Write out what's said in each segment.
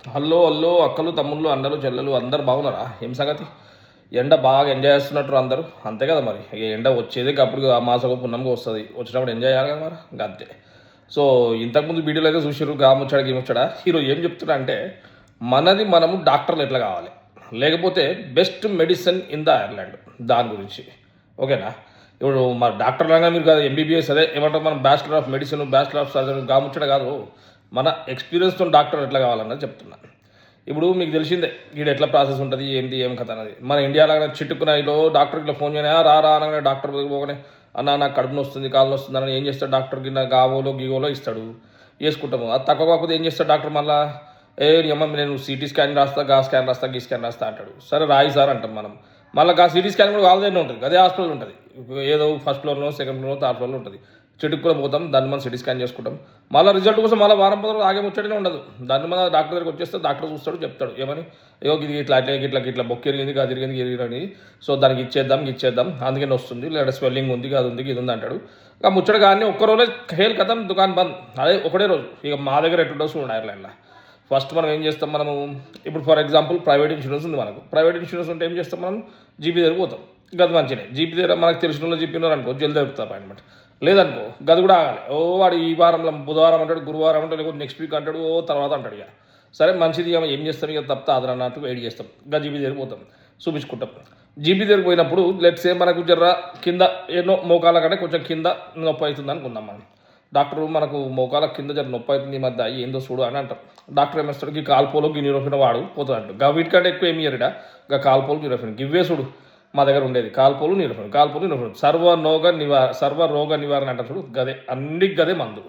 Hello hello అక్కలు తమ్ముళ్ళు అన్నలు చెల్లెలు అందరు బాగున్నారా? ఏం సంగతి? ఎండ బాగా ఎంజాయ్ చేస్తున్నట్టు అందరూ అంతే కదా మరి. ఇక ఎండ వచ్చేది అప్పుడు ఆ మాసకు పుణ్యంగా వస్తుంది, వచ్చినప్పుడు ఎంజాయ్ చేయాలి కదా మరి, ఇంకా అంతే. సో ఇంతకుముందు వీడియోలో అయితే చూసారు గాముచ్చాడు గీముచ్చాడా. హీరో ఏం చెప్తున్నా అంటే మనది మనము డాక్టర్లు ఎట్లా కావాలి, లేకపోతే best medicine in the Ireland, దాని గురించి. ఓకేనా? ఇప్పుడు మన డాక్టర్ లాగా మీరు కాదు ఎంబీబీఎస్, అదే ఏమంటారు మనం bachelor of medicine bachelor of surgery గాముచ్చట కాదు, మన ఎక్స్పీరియన్స్తో డాక్టర్ ఎట్లా కావాలన్నది చెప్తున్నా. ఇప్పుడు మీకు తెలిసిందే వీడు ఎట్లా ప్రాసెస్ ఉంటుంది, ఏంటి ఏం కథ అనేది. మన ఇండియాలో చిట్టుకున్న ఇలో డాక్టర్కి ఇట్లా ఫోన్ చేయనా రా అనగానే డాక్టర్ పోగానే అన్న నాకు కడుపున వస్తుంది కాళ్ళు వస్తుంది అని ఏం చేస్తాడు డాక్టర్కి, నా గావోలో గీవోలో ఇస్తాడు, వేసుకుంటాము. అది తక్కువ కాకపోతే ఏం చేస్తాడు డాక్టర్ మళ్ళీ అమ్మ నేను సిటీ స్కాన్ రాస్తా, గా స్కాన్ రాస్తా, గీ స్కాన్ రాస్తా అంటాడు. సరే రాయి సార్ అంటాం మనం. మళ్ళీ ఆ సిటీ స్కాన్ కూడా వాళ్ళదే ఉంటుంది, అదే హాస్పిటల్ ఉంటుంది, ఏదో ఫస్ట్ ఫ్లోర్లో సెకండ్ ఫ్లోర్లో థర్డ్ ఫ్లోర్లో ఉంటుంది. చెట్టుకు కూడా పోతాం, దాన్ని మనం సిటీ స్కాన్ చేసుకుంటాం. మళ్ళీ రిజల్ట్ కోసం మళ్ళీ వారం పదవులు ఆగే ముచ్చటనే ఉండదు. దాన్ని మన డాక్టర్ దగ్గరికి వచ్చేస్తే డాక్టర్ చూస్తాడు, చెప్తాడు ఏమని, అయ్యో ఇది ఇట్లా అట్లా ఇట్లా ఇట్లా బొక్క ఎరిగింది, అది తిరిగింది ఎరిగిరని, సో దానికి ఇచ్చేద్దాం అందుకని వస్తుంది, లేదా స్వెల్లింగ్ ఉంది, అది ఉంది, ఇది ఉంది అంటాడు. ఇక ముచ్చట కానీ ఒక్కరోజే హేల్ కథం దుకాణం బంద్, అదే ఒకటే రోజు. ఇక మా దగ్గర ఎట్లుండో చూడండి ఐర్లాండ్లో. ఫస్ట్ మనం ఏం చేస్తాం, మనము ఇప్పుడు ఫర్ ఎగ్జాంపుల్ ప్రైవేట్ ఇన్సూరెన్స్ ఉంది మనకు. ప్రైవేట్ ఇన్సూరెన్స్ ఉంటే ఏం చేస్తాం, మనం జీపీ దగ్గర పోతాం. గది మంచిదే, జీపీ దగ్గర మనకు తెలిసిన వాళ్ళు చెప్పినారు అనుకో జల్ది దొరుకుతాం అపాయింట్మెంట్. లేదనుకో గది కూడా ఆగాలి. వాడు ఈ వారంలో బుధవారం అంటాడు, గురువారం అంటాడు, లేకపోతే నెక్స్ట్ వీక్ అంటాడు, తర్వాత అంటాడు. ఇక సరే మంచిది, ఏం చేస్తాం ఇక తప్ప అదనట్టు వెయిట్ చేస్తాం. ఇంకా జీపీ దగ్గర పోతాం, చూపించుకుంటాం. జీపీ దగ్గర పోయినప్పుడు లెట్స్ ఏ మనకు జర్ర కింద ఎన్నో మోకాల కంటే కొంచెం కింద నొప్పి అవుతుంది అనుకుందాం మనం. డాక్టర్ మనకు మోకాల కింద జర నొప్పి అవుతుంది ఈ మధ్య, ఏందో చూడు అని అంటారు. డాక్టర్ ఏమేస్తాడు, కాల్పోలో న్యూరోఫిన్ వాడు పోతుంది అంటాడు. వీటికంటే ఎక్కువ ఏమి ఇయ్యరుడా, కాల్పోలు న్యూరోఫిన్ గివ్వే చూడు మా దగ్గర ఉండేది. కాల్పోలు న్యూరోఫిన్ సర్వరోగ నివారణ అంటారు చూడు, గదే అన్నిటికి గదే మందు.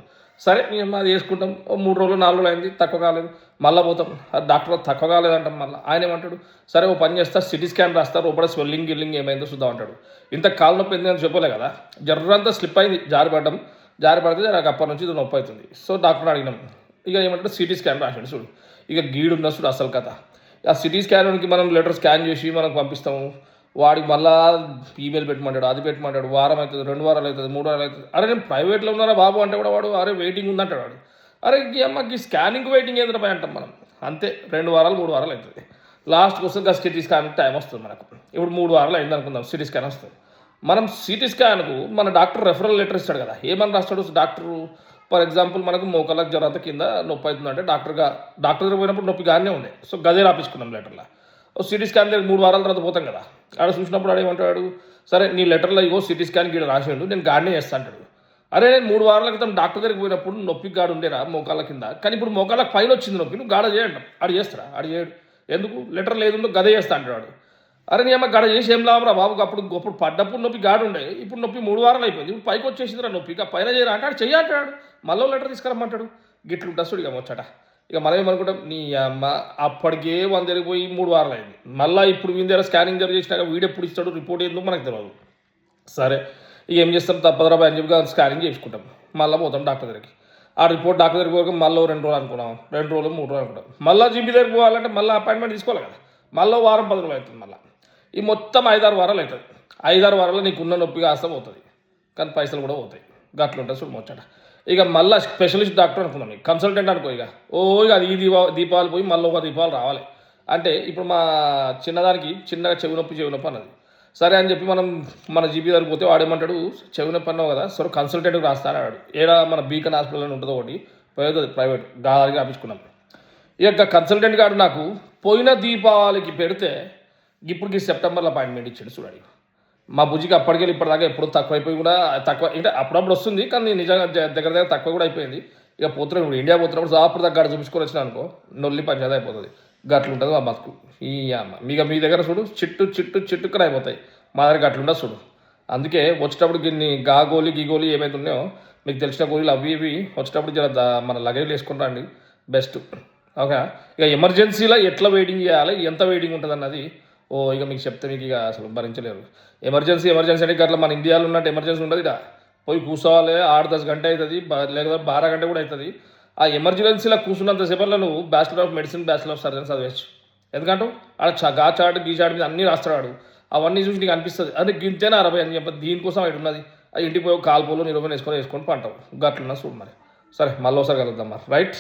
సరే మేము అది వేసుకుంటాం. 3 రోజులు 4 రోజులు అయింది, తక్కువ కాలేదు, మళ్ళీ పోతాం. అది డాక్టర్ తక్కువ కాలేదంటాం. మళ్ళీ ఆయన ఏమంటాడు, సరే ఓ పని చేస్తా, సిటీ స్కాన్ రాస్తారు, లోపల స్వెల్లింగ్ గిల్లింగ్ ఏమైందో చూద్దాం అంటాడు. ఇంత కాలు నొప్పి ఎందుకంటే చెప్పలే కదా, జర్రంతా స్లిప్ అయింది, జారి పడితే నాకు అప్పటి నుంచి ఇది నొప్పి అవుతుంది. సో డాక్టర్ని అడిగినాం. ఇక ఏమంటాడు, సిటీ స్కాన్ రాశాడు చూడు. ఇక గీడున్న చూడు అసలు కథ. ఆ సిటీ స్కాన్కి మనం లెటర్ స్కాన్ చేసి మనకు పంపిస్తాము. వాడికి మళ్ళా ఈమెయిల్ పెట్టమంటాడు, అది పెట్టమంటాడు. వారం అవుతుంది, 2 వారాలు అవుతుంది, 3 వారాలు అవుతుంది. అరే నేను ప్రైవేట్లో ఉన్నారా బాబు అంటే కూడా వాడు అరే వెయిటింగ్ ఉందంటాడు వాడు. అరే అమ్మకి స్కానింగ్ వెయిటింగ్ ఏదైనా పోయి అంటాం మనం. అంతే 2 వారాలు 3 వారాలు అవుతుంది. లాస్ట్కి వస్తుంది సిటీ స్కాన్ టైం వస్తుంది మనకు. ఇప్పుడు 3 వారాలు అయింది అనుకుందాం, సిటీ స్కాన్ వస్తుంది. మనం సిటీ స్కాన్కు మన డాక్టర్ రెఫరల్ లెటర్ ఇస్తాడు కదా, ఏమని రాస్తాడు డాక్టరు. ఫర్ ఎగ్జాంపుల్ మనకు మోకాళ్ళకు జరంత కింద నొప్పి అవుతుందంటే డాక్టర్ దగ్గర పోయినప్పుడు నొప్పి గానే ఉండే, సో గదే రాపించుకున్నాం లెటర్లో. సిటీ స్కాన్ దగ్గర 3 వారాల తర్వాత పోతాం కదా, ఆడ చూసినప్పుడు ఆడేమంటాడు, సరే నీ లెటర్లో ఇగో సిటీ స్కాన్ గీడ రాసిండు, నేను గాడినే చేస్తా అంటాడు. అరే నేను 3 వారాల క్రితం డాక్టర్ దగ్గరికి పోయినప్పుడు నొప్పి గాడు ఉండేరా మోకాళ్ళ కింద, కానీ ఇప్పుడు మోకాళ్ళకి పైన వచ్చింది నొప్పి, నువ్వు గాడ చేయండి. ఆడు చేస్తారా? ఆడు చేయడు. ఎందుకు? లెటర్ లేదుందో గదే చేస్తా అంటాడు. అరే నీ అమ్మ గడ చేసి ఏం లాభరా బాబు, అప్పుడు పడ్డప్పుడు నొప్పి గాడు ఉండే, ఇప్పుడు నొప్పి 3 వారాలు అయిపోయింది, ఇప్పుడు పైకి వచ్చేసిందిరా నొప్పి, ఇక పైన చేయరా అంటే ఆడు చెయ్యి అంటాడు. మళ్ళీ లెటర్ తీసుకురమ్మంటాడు. గిట్లు ఉంటుంది ఇక ముచ్చట. ఇక మనం ఏమనుకుంటాం, నీ అమ్మ అప్పటికే 100 పోయి 3 వారాలు అయింది, మళ్ళీ ఇప్పుడు వీని దగ్గర స్కానింగ్ దగ్గర చేసినాక వీడు ఎప్పుడు ఇస్తాడు రిపోర్ట్ ఏందో మనకు తెలియదు. సరే ఇక ఏం చేస్తాం, తప్పదరా అని చెప్పి స్కానింగ్ చేసుకుంటాం. మళ్ళీ పోతాం డాక్టర్ దగ్గరికి. ఆ రిపోర్ట్ డాక్టర్ దగ్గరికి పోక మళ్ళీ 2 రోజులు అనుకున్నాం, 2 రోజులు 3 రోజులు అనుకుంటాం. మళ్ళీ జీపీ దగ్గరికి పోవాలంటే మళ్ళీ అపాయింట్మెంట్ తీసుకోవాలి కదా, మళ్ళీ వారం 10 రోజులు అవుతుంది. మళ్ళీ ఈ మొత్తం 5-6 వారాలు అవుతుంది. 5-6 వారాలు నీకున్న నొప్పి కాస్త పోతుంది, కానీ పైసలు కూడా పోతాయి. గట్లుంటుంది చూడు ముచ్చట. ఇక మళ్ళీ స్పెషలిస్ట్ డాక్టర్ అనుకున్నాం, కన్సల్టెంట్ అనుకో. ఇక ఇక అది దీపావళి పోయి మళ్ళీ ఒక దీపావళి రావాలి అంటే, ఇప్పుడు మా చిన్నదానికి చిన్నగా చెవి నొప్పి అన్నది. సరే అని చెప్పి మనం మన జీపీ దగ్గరికి పోతే వాడేమంటాడు, చెవి నొప్పి అన్నావు కదా, సరే కన్సల్టెంట్కి రాస్తా అన్నాడు. ఏడా మన బీకన్ హాస్పిటల్ అని ఉంటుంది ఒకటి, పోయేది ప్రైవేట్, గాలికి రాపించుకున్నాం. ఇక కన్సల్టెంట్ గారు నాకు పోయిన దీపావళికి పెడితే ఇప్పటికి సెప్టెంబర్లో అపాయింట్మెంట్ ఇచ్చాడు చూడండి. మా బుజ్జికి అప్పటికెళ్ళి ఇప్పటిదాకా ఎప్పుడు తక్కువైపోయి కూడా తక్కువ అంటే అప్పుడప్పుడు వస్తుంది, కానీ నిజంగా దగ్గర తక్కువ కూడా అయిపోయింది. ఇక పోతున్నాడు ఇప్పుడు ఇండియా పోతున్నప్పుడు అప్పుడు దగ్గర చూపించుకొని వచ్చినా అనుకో నొల్లి పంచేది అయిపోతుంది. గట్లుంటుంది మా బతుకు. ఈ అమ్మ మీ దగ్గర చూడు చిట్టుక్కన అయిపోతాయి, మా దగ్గర గట్లుండదు చూడు. అందుకే వచ్చేటప్పుడు గీగోలి ఏమైతే ఉన్నాయో మీకు తెలిసిన గోళీలు అవి ఇవి వచ్చేటప్పుడు జర మన లగేజ్ వేసుకుని రండి, బెస్ట్. ఓకే. ఇక ఎమర్జెన్సీలో ఎట్లా వెయిటింగ్ చేయాలి, ఎంత వెయిటింగ్ ఉంటుంది అన్నది ఇక మీకు చెప్తే మీకు ఇక అసలు భరించలేరు. ఎమర్జెన్సీ అంటే అట్లా మన ఇండియాలో ఉన్నట్టు ఎమర్జెన్సీ ఉండదు. ఇక పోయి కూర్చోవాలి, 8-10 గంట అవుతుంది, లేకపోతే 12 గంట కూడా అవుతుంది. ఆ ఎమర్జెన్సీలో కూర్చున్నంతసేపట్లో నువ్వు bachelor of medicine bachelor of surgeon చదివచ్చు. ఎందుకంటే ఆడ చాటు గీచాటు మీద అన్నీ రాస్తాడు. అవన్నీ చూసి నీకు అనిపిస్తుంది అది గింతేనా 60 అని చెప్పి, దీనికోసం అటు ఉన్నది. అది ఇంటికి పోయి కాల్పోలు నిరూపణ వేసుకొని పంటావు. గట్లున్నా చూడు మరి. సరే మళ్ళీ ఒకసారి కలుద్దాం మరి, రైట్.